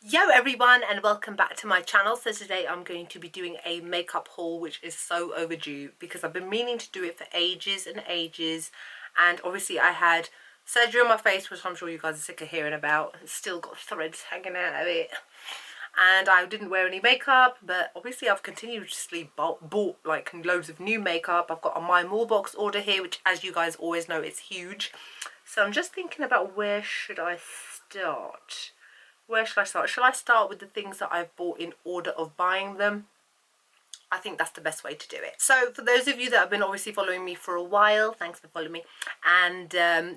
Yo everyone, and welcome back to my channel. So today I'm going to be doing a makeup haul, which is so overdue because I've been meaning to do it for ages and ages. And obviously I had surgery on my face, which I'm sure you guys are sick of hearing about. It's still got threads hanging out of it, and I didn't wear any makeup, but obviously I've continuously bought like loads of new makeup. I've got a MyMallBox order here, which, as you guys always know, is huge. So I'm just thinking about where should I start. Where shall I start? Shall I start with the things that I've bought in order of buying them? I think that's the best way to do it. So for those of you that have been obviously following me for a while, thanks for following me. And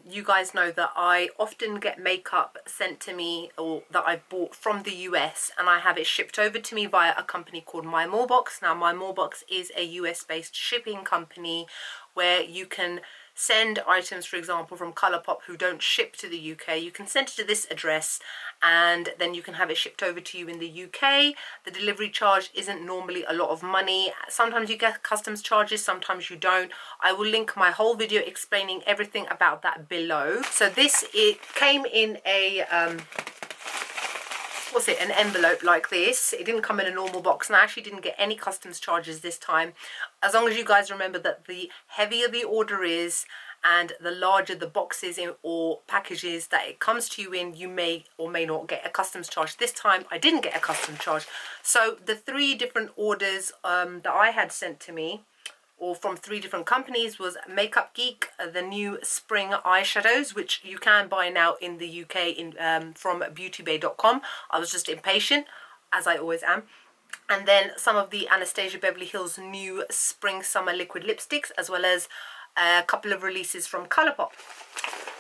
you guys know that I often get makeup sent to me, or that I've bought from the US, and I have it shipped over to me via a company called MyMallBox. Now MyMallBox is a US based shipping company where you can send items, for example, from Colourpop who don't ship to the UK. You can send it to this address and then you can have it shipped over to you in the UK. The delivery charge isn't normally a lot of money. Sometimes you get customs charges, sometimes you don't. I will link my whole video explaining everything about that below. So this, it came in a an envelope like this. It didn't come in a normal box, and I actually didn't get any customs charges this time. As long as you guys remember that the heavier the order is and the larger the boxes or packages that it comes to you in, you may or may not get a customs charge. This time I didn't get a customs charge. So the 3 different orders that I had sent to me, or from 3 different companies, was Makeup Geek, the new spring eyeshadows, which you can buy now in the UK from beautybay.com. I was just impatient, as I always am. And then some of the Anastasia Beverly Hills new spring summer liquid lipsticks, as well as a couple of releases from Colourpop.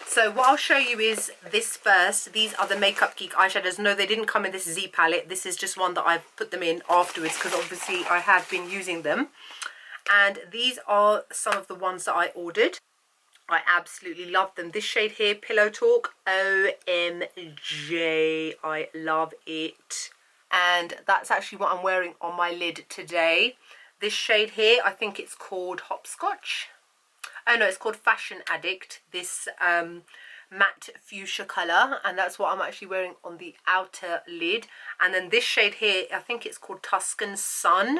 So what I'll show you is this first. These are the Makeup Geek eyeshadows. No, they didn't come in this Z palette. This is just one that I've put them in afterwards because obviously I have been using them. And these are some of the ones that I ordered. I absolutely love them. This shade here, Pillow Talk, OMG, I love it. And that's actually what I'm wearing on my lid today. This shade here, I think it's called Hopscotch. Oh no, it's called Fashion Addict. This matte fuchsia colour, and that's what I'm actually wearing on the outer lid. And then this shade here, I think it's called Tuscan Sun.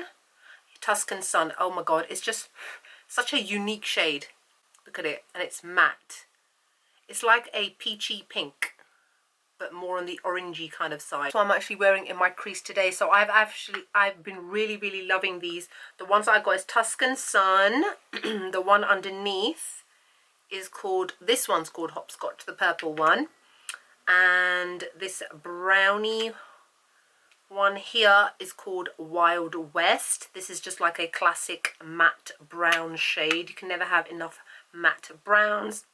Tuscan Sun, oh my god, it's just such a unique shade. Look at it, and it's matte. It's like a peachy pink, but more on the orangey kind of side. So I'm actually wearing in my crease today. So I've been really loving these. The ones I got is Tuscan Sun. The one underneath is called, this one's called Hopscotch, the purple one. And this brownie one here is called Wild West. This is just like a classic matte brown shade. You can never have enough matte browns.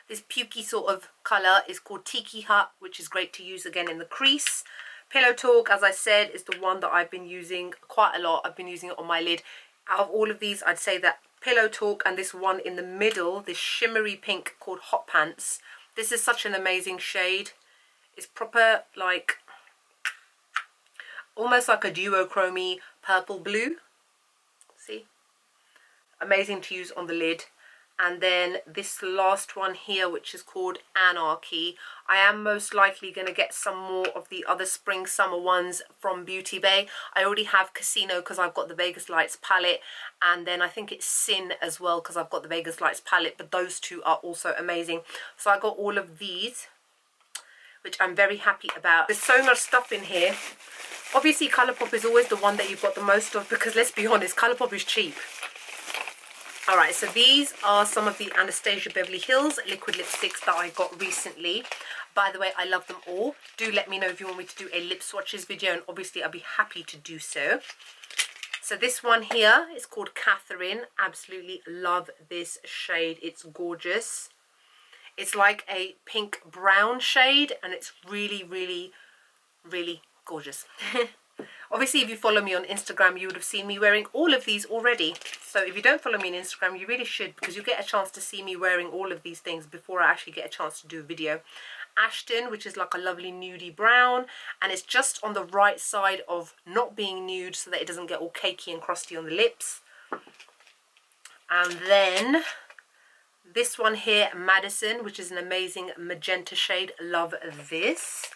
This pukey sort of colour is called Tiki Hut, which is great to use again in the crease. Pillow Talk, as I said, is the one that I've been using quite a lot. I've been using it on my lid. Out of all of these, I'd say that Pillow Talk and this one in the middle, this shimmery pink called Hot Pants. This is such an amazing shade. It's proper, like, almost like a duochrome purple blue. See? Amazing to use on the lid. And then this last one here, which is called Anarchy. I am most likely going to get some more of the other spring summer ones from Beauty Bay. I already have Casino because I've got the Vegas Lights palette, and then I think it's Sin as well because I've got the Vegas Lights palette, but those 2 are also amazing. So I got all of these, which I'm very happy about. There's so much stuff in here. Obviously Colourpop is always the one that you've got the most of because, let's be honest, Colourpop is cheap. Alright, so these are some of the Anastasia Beverly Hills liquid lipsticks that I got recently. By the way, I love them all. Do let me know if you want me to do a lip swatches video, and obviously I'll be happy to do so. So this one here is called Kathryn. Absolutely love this shade. It's gorgeous. It's like a pink brown shade, and it's really gorgeous. Obviously, if you follow me on Instagram, you would have seen me wearing all of these already. So if you don't follow me on Instagram, you really should, because you get a chance to see me wearing all of these things before I actually get a chance to do a video. Ashton, which is like a lovely nudie brown, and it's just on the right side of not being nude so that it doesn't get all cakey and crusty on the lips. And then this one here, Madison, which is an amazing magenta shade. Love this.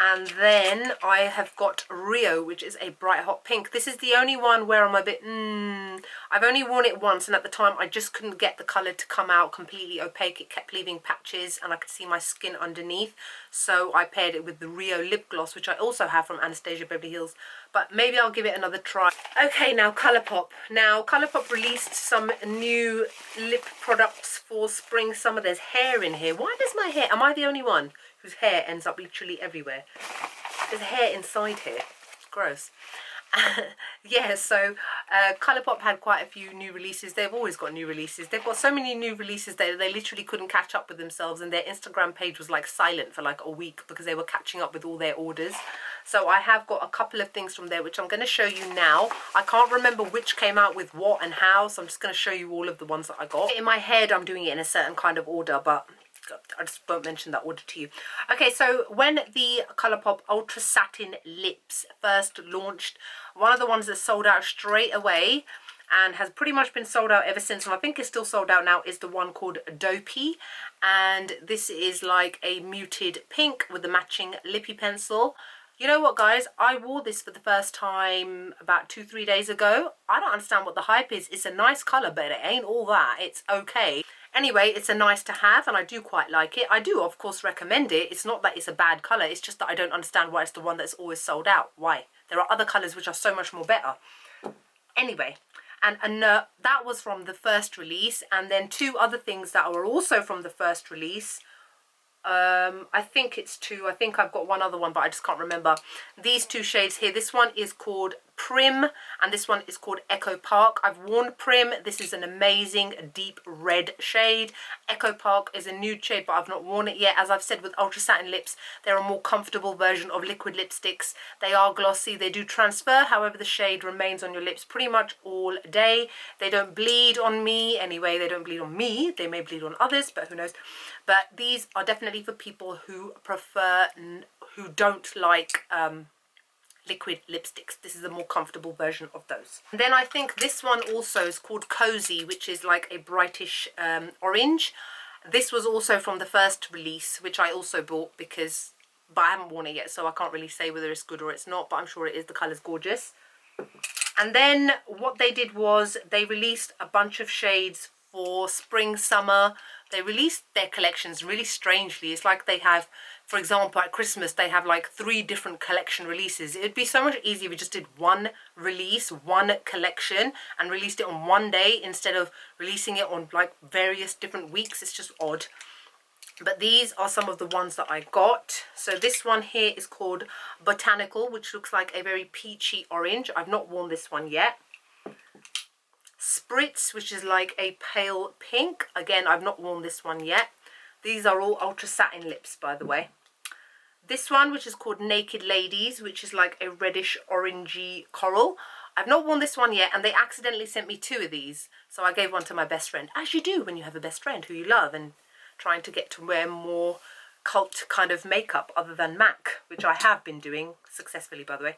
And then I have got Rio, which is a bright hot pink. This is the only one where I'm a bit, I've only worn it once, and at the time I just couldn't get the colour to come out completely opaque. It kept leaving patches and I could see my skin underneath. So I paired it with the Rio lip gloss, which I also have from Anastasia Beverly Hills. But maybe I'll give it another try. Okay, now Colourpop. Now Colourpop released some new lip products for spring summer. There's hair in here. Why does my hair, am I the only one whose hair ends up literally everywhere? There's hair inside here. Gross. Yeah, so Colourpop had quite a few new releases. They've always got new releases. They've got so many new releases that they literally couldn't catch up with themselves, and their Instagram page was like silent for like a week because they were catching up with all their orders. So I have got a couple of things from there which I'm going to show you now. I can't remember which came out with what and how, so I'm just going to show you all of the ones that I got. In my head I'm doing it in a certain kind of order, but I just won't mention that order to you. Okay, so when the Colourpop Ultra Satin Lips first launched, one of the ones that sold out straight away and has pretty much been sold out ever since, and I think it's still sold out now, is the one called Dopey. And this is like a muted pink with the matching Lippie pencil. You know what, guys? I wore this for the first time about 2-3 days ago. I don't understand what the hype is. It's a nice colour, but it ain't all that. It's okay. Anyway, it's a nice to have and I do quite like it. I do, of course, recommend it. It's not that it's a bad colour. It's just that I don't understand why it's the one that's always sold out. Why? There are other colours which are so much more better. Anyway, and that was from the first release. And then two other things that were also from the first release. I think it's two. I think I've got one other one, but I just can't remember. These two shades here. This one is called Prim and this one is called Echo Park. I've worn Prim. This is an amazing deep red shade. Echo Park is a nude shade, but I've not worn it yet. As I've said, with Ultra Satin lips, they're a more comfortable version of liquid lipsticks. They are glossy. They do transfer. However, the shade remains on your lips pretty much all day. They don't bleed on me. Anyway, they don't bleed on me. They may bleed on others, but who knows. But these are definitely for people who prefer, who don't like liquid lipsticks. This is a more comfortable version of those. And then I think this one also is called Cozy, which is like a brightish orange. This was also from the first release, which I also bought because, but I haven't worn it yet, so I can't really say whether it's good or it's not, but I'm sure it is. The colour's gorgeous. And then what they did was they released a bunch of shades for spring, summer. They released their collections really strangely. It's like they have, for example, at Christmas, they have like 3 different collection releases. It'd be so much easier if we just did one release, one collection, and released it on one day instead of releasing it on like various different weeks. It's just odd. But these are some of the ones that I got. So this one here is called Botanical, which looks like a very peachy orange. I've not worn this one yet. Spritz, which is like a pale pink. Again, I've not worn this one yet. These are all Ultra Satin lips, by the way. This one, which is called Naked Ladies, which is like a reddish orangey coral. I've not worn this one yet, and they accidentally sent me 2 of these. So I gave one to my best friend, as you do when you have a best friend who you love and trying to get to wear more cult kind of makeup other than MAC, which I have been doing successfully, by the way.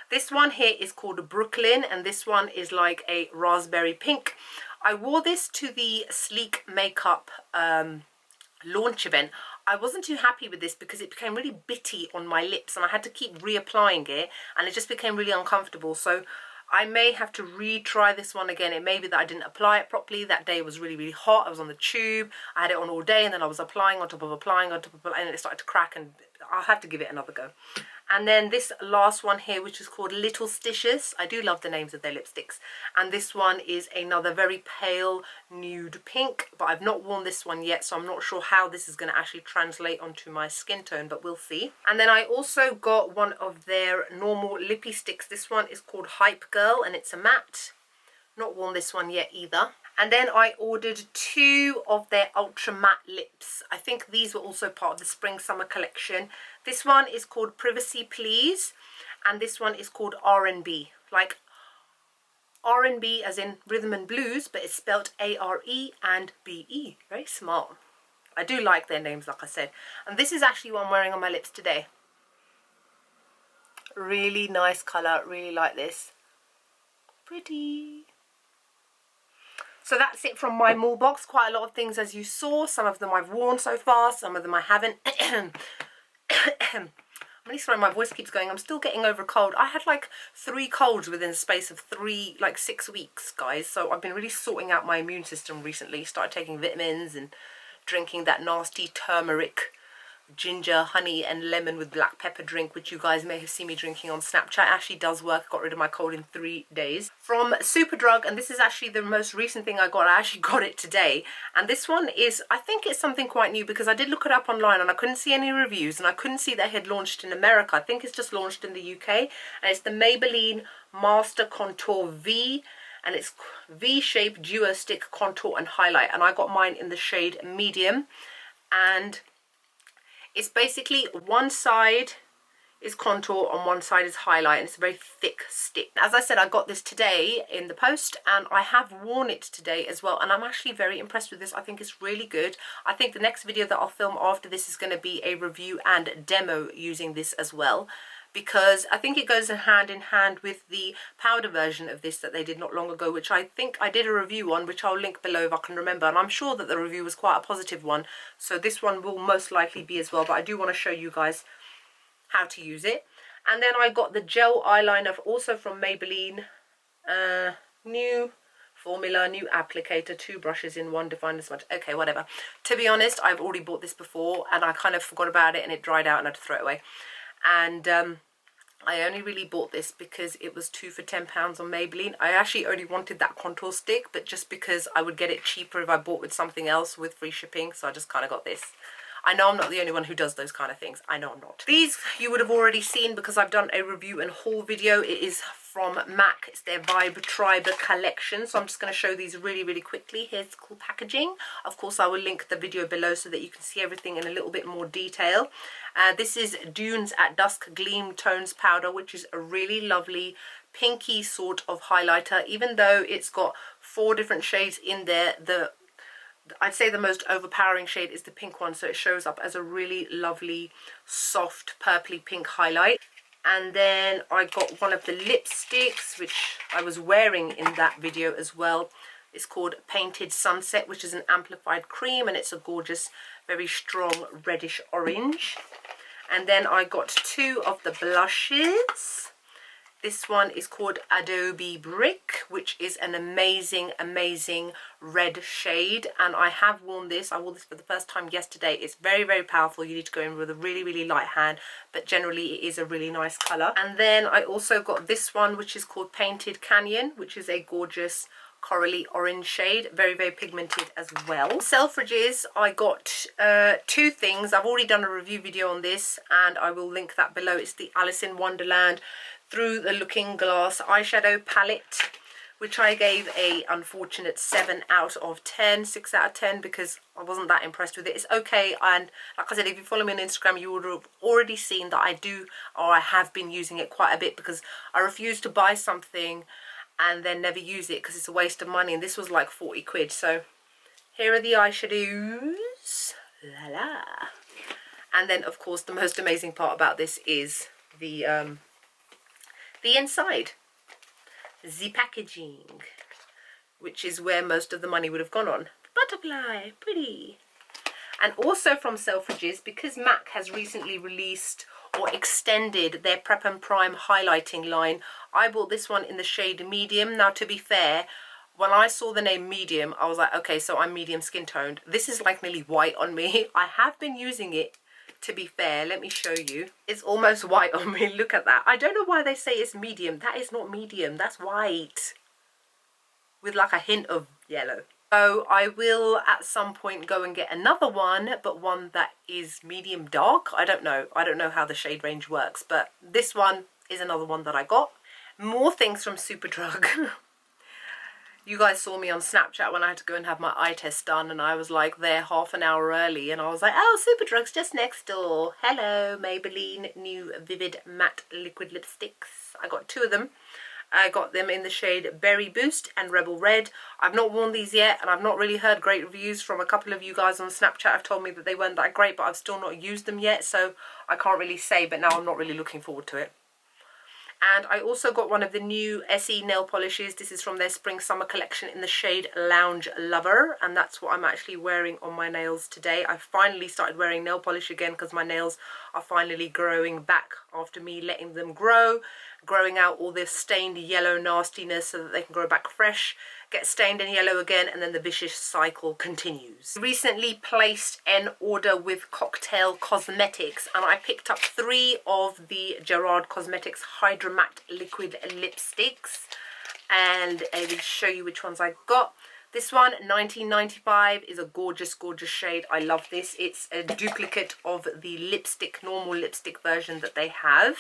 This one here is called Brooklyn, and this one is like a raspberry pink. I wore this to the Sleek Makeup launch event. I wasn't too happy with this because it became really bitty on my lips and I had to keep reapplying it and it just became really uncomfortable. So I may have to retry this one again. It may be that I didn't apply it properly. That day was really, really hot. I was on the tube. I had it on all day and then I was applying on top of applying on top of applying, and it started to crack, and I'll have to give it another go. And then this last one here, which is called Littlestitious. I do love the names of their lipsticks. And this one is another very pale nude pink, but I've not worn this one yet, so I'm not sure how this is going to actually translate onto my skin tone, but we'll see. And then I also got one of their normal Lippie sticks. This one is called Hype Girl, and it's a matte. Not worn this one yet either. And then I ordered 2 of their ultra matte lips. I think these were also part of the spring summer collection. This one is called Privacy Please, and this one is called R&B. Like R&B as in rhythm and blues, but it's spelled A-R-E and B-E. Very smart. I do like their names, like I said. And this is actually what I'm wearing on my lips today. Really nice colour. Really like this. Pretty. So that's it from my MallBox. Quite a lot of things, as you saw. Some of them I've worn so far, some of them I haven't. I'm really sorry my voice keeps going. I'm still getting over a cold. I had like 3 colds within the space of 6 weeks, guys. So I've been really sorting out my immune system recently. Started taking vitamins and drinking that nasty turmeric, ginger, honey and lemon with black pepper drink, which you guys may have seen me drinking on Snapchat. It actually does work. I got rid of my cold in 3 days. From Superdrug, and this is actually the most recent thing I got. I actually got it today, and this one is, I think it's something quite new, because I did look it up online and I couldn't see any reviews, and I couldn't see that it had launched in America. I think it's just launched in the UK, and it's the Maybelline Master Contour V, and it's V-shaped duo stick contour and highlight, and I got mine in the shade medium. And it's basically one side is contour and one side is highlight, and it's a very thick stick. As I said, I got this today in the post and I have worn it today as well, and I'm actually very impressed with this. I think it's really good. I think the next video that I'll film after this is going to be a review and demo using this as well, because I think it goes hand in hand with the powder version of this that they did not long ago, which I think I did a review on, which I'll link below if I can remember, and I'm sure that the review was quite a positive one, so this one will most likely be as well, but I do want to show you guys how to use it. And then I got the gel eyeliner also from Maybelline, new formula, new applicator, 2 brushes in one, define as much. Okay, whatever. To be honest, I've already bought this before and I kind of forgot about it and it dried out and I had to throw it away. And I only really bought this because it was 2 for £10 on Maybelline. I actually only wanted that contour stick, but just because I would get it cheaper if I bought with something else with free shipping, so I just kind of got this. I know I'm not the only one who does those kind of things. I know I'm not. These you would have already seen because I've done a review and haul video. It is from MAC. It's their Vibe Tribe collection. So I'm just going to show these really, really quickly. Here's the cool packaging. Of course, I will link the video below so that you can see everything in a little bit more detail. This is Dunes at Dusk Gleam Tones Powder, which is a really lovely pinky sort of highlighter. Even though it's got 4 different shades in there, I'd say the most overpowering shade is the pink one, so it shows up as a really lovely soft purpley pink highlight. And then I got one of the lipsticks, which I was wearing in that video as well. It's called Painted Sunset, which is an amplified cream, and it's a gorgeous, very strong reddish orange. And then I got 2 of the blushes. This one is called Adobe Brick, which is an amazing, amazing red shade. And I have worn this. I wore this for the first time yesterday. It's very, very powerful. You need to go in with a really, really light hand. But generally, it is a really nice colour. And then I also got this one, which is called Painted Canyon, which is a gorgeous corally orange shade. Very, very pigmented as well. Selfridges, I got 2 things. I've already done a review video on this, and I will link that below. It's the Alice in Wonderland Through the Looking Glass eyeshadow palette, which I gave a unfortunate 7 out of 10, 6 out of 10, because I wasn't that impressed with it. It's okay, and like I said, if you follow me on Instagram, you would have already seen that I have been using it quite a bit, because I refuse to buy something and then never use it because it's a waste of money, and this was like 40 quid. So here are the eyeshadows. La la. And then of course the most amazing part about this is the inside, the packaging, which is where most of the money would have gone on. Butterfly, pretty. And also from Selfridges, because MAC has recently released or extended their Prep and Prime highlighting line, I bought this one in the shade medium. Now, to be fair, when I saw the name medium, I was like, okay, so I'm medium skin toned. This is like nearly white on me. I have been using it, to be fair. Let me show you. It's almost white on me. Look at that. I don't know why they say it's medium. That is not medium. That's white with like a hint of yellow. So I will at some point go and get another one, but one that is medium dark. I don't know how the shade range works, but this one is another one that I got. More things from Superdrug. You guys saw me on Snapchat when I had to go and have my eye test done, and I was like there half an hour early, and I was like, oh, Superdrug's just next door. Hello, Maybelline new Vivid Matte Liquid Lipsticks. I got 2 of them. I got them in the shade Berry Boost and Rebel Red. I've not worn these yet, and I've not really heard great reviews from a couple of you guys on Snapchat. Have told me that they weren't that great, but I've still not used them yet, so I can't really say, but now I'm not really looking forward to it. And I also got one of the new SE nail polishes. This is from their spring summer collection in the shade Lounge Lover, and that's what I'm actually wearing on my nails today. I finally started wearing nail polish again because my nails are finally growing back after me letting them grow, growing out all this stained yellow nastiness so that they can grow back fresh, get stained and yellow again, and then the vicious cycle continues. Recently placed an order with Cocktail Cosmetics, and I picked up 3 of the Gerard Cosmetics Hydra Matte Liquid Lipsticks, and I will show you which ones I got. This one, 1995, is a gorgeous, gorgeous shade. I love this. It's a duplicate of the lipstick, normal lipstick version that they have.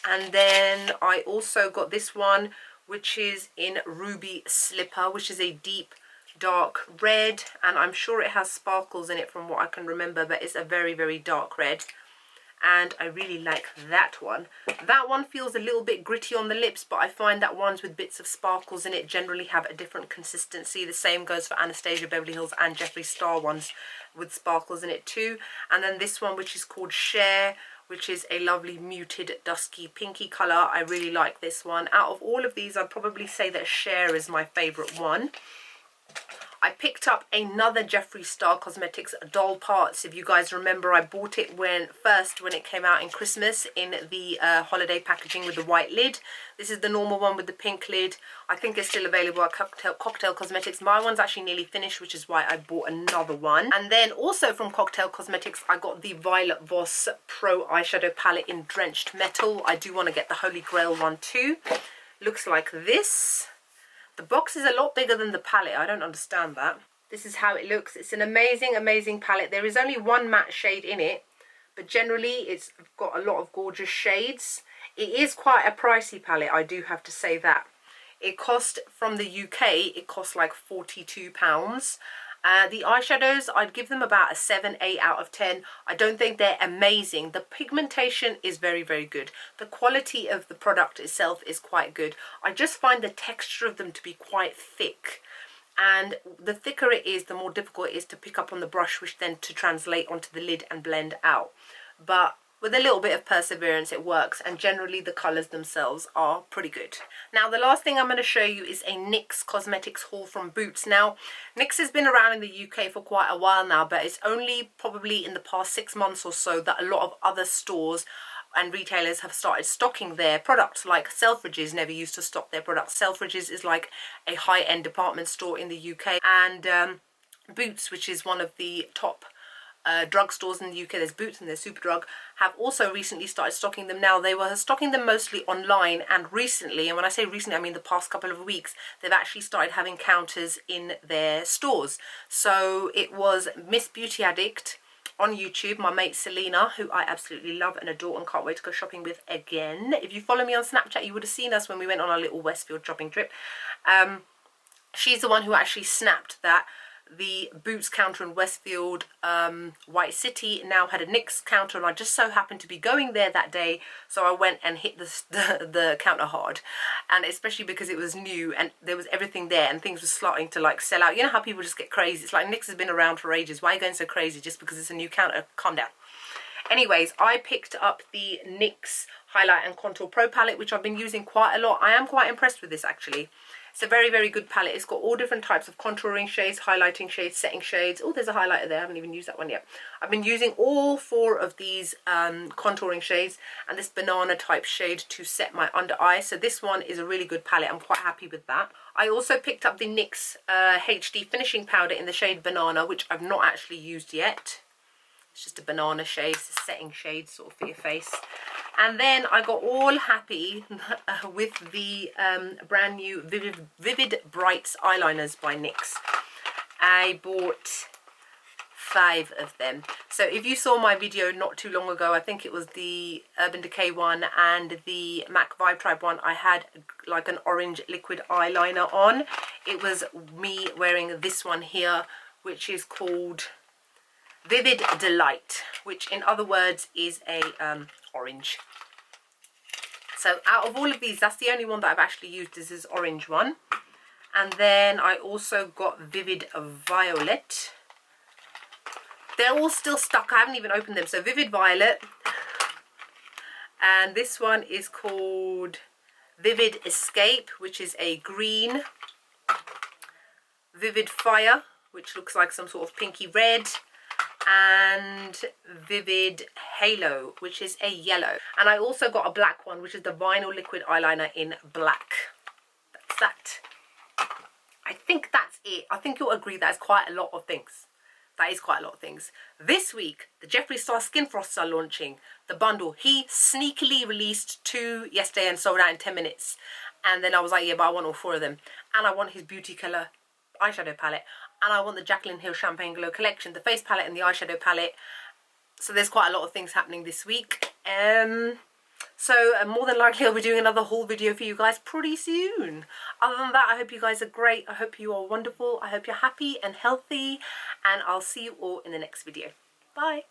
And then I also got this one, which is in Ruby Slipper, which is a deep dark red, and I'm sure it has sparkles in it from what I can remember, but it's a very, very dark red, and I really like that one. That one feels a little bit gritty on the lips, but I find that ones with bits of sparkles in it generally have a different consistency. The same goes for Anastasia, Beverly Hills and Jeffree Star ones with sparkles in it too. And then this one, which is called Share, which is a lovely muted dusky pinky colour. I really like this one. Out of all of these, I'd probably say that Share is my favourite one. I picked up another Jeffree Star Cosmetics Doll Parts. If you guys remember, I bought it when it came out in Christmas in the holiday packaging with the white lid. This is the normal one with the pink lid. I think it's still available at Cocktail Cosmetics. My one's actually nearly finished, which is why I bought another one. And then also from Cocktail Cosmetics, I got the Violet Voss Pro Eyeshadow Palette in Drenched Metal. I do want to get the Holy Grail one too. Looks like this. The box is a lot bigger than the palette. I don't understand that. This is how it looks. It's an amazing, amazing palette. There is only one matte shade in it, but generally it's got a lot of gorgeous shades. It is quite a pricey palette, I do have to say that. It cost, from the UK, it cost like £42. The eyeshadows, I'd give them about a 7, 8 out of 10. I don't think they're amazing. The pigmentation is very, very good. The quality of the product itself is quite good. I just find the texture of them to be quite thick. And the thicker it is, the more difficult it is to pick up on the brush, which then to translate onto the lid and blend out. But with a little bit of perseverance, it works, and generally the colours themselves are pretty good. Now, the last thing I'm going to show you is a NYX Cosmetics haul from Boots. Now, NYX has been around in the UK for quite a while now, but it's only probably in the past 6 months or so that a lot of other stores and retailers have started stocking their products. Like Selfridges never used to stock their products. Selfridges is like a high-end department store in the UK, and Boots, which is one of the top drugstores in the UK, there's Boots and there's Superdrug, have also recently started stocking them. Now, they were stocking them mostly online, and recently, and when I say recently I mean the past couple of weeks, they've actually started having counters in their stores. So it was Miss Beauty Addict on YouTube, my mate Selena, who I absolutely love and adore and can't wait to go shopping with again. If you follow me on Snapchat, you would have seen us when we went on our little Westfield shopping trip. She's the one who actually snapped that the Boots counter in Westfield, White City, now had a NYX counter, and I just so happened to be going there that day, so I went and hit the counter hard, and especially because it was new and there was everything there and things were starting to like sell out. You know how people just get crazy? It's like, NYX has been around for ages, why are you going so crazy just because it's a new counter? Calm down. Anyways, I picked up the NYX Highlight and Contour Pro palette, which I've been using quite a lot. I am quite impressed with this actually. It's a very, very good palette. It's got all different types of contouring shades, highlighting shades, setting shades. Oh, there's a highlighter there. I haven't even used that one yet. I've been using all 4 of these contouring shades and this banana type shade to set my under eye. So this one is a really good palette. I'm quite happy with that. I also picked up the NYX HD finishing powder in the shade Banana, which I've not actually used yet. It's just a banana shade, it's a setting shade sort of for your face. And then I got all happy with the brand new Vivid Brights eyeliners by NYX. I bought 5 of them. So if you saw my video not too long ago, I think it was the Urban Decay one and the MAC Vibe Tribe one, I had like an orange liquid eyeliner on. It was me wearing this one here, which is called Vivid Delight, which in other words is a orange. So out of all of these, that's the only one that I've actually used, is this orange one. And then I also got Vivid Violet. They're all still stuck, I haven't even opened them. So Vivid Violet, and this one is called Vivid Escape, which is a green. Vivid Fire, which looks like some sort of pinky red. And Vivid Halo, which is a yellow. And I also got a black one, which is the Vinyl Liquid Eyeliner in black. That's that. I think that's it. I think you'll agree that's quite a lot of things. That is quite a lot of things. This week, the Jeffree Star Skin Frosts are launching. The bundle. He sneakily released 2 yesterday and sold out in 10 minutes. And then I was like, yeah, but I want all 4 of them. And I want his Beauty Colour eyeshadow palette. And I want the Jaclyn Hill Champagne Glow collection, the face palette and the eyeshadow palette. So there's quite a lot of things happening this week. So more than likely I'll be doing another haul video for you guys pretty soon. Other than that, I hope you guys are great. I hope you are wonderful. I hope you're happy and healthy. And I'll see you all in the next video. Bye.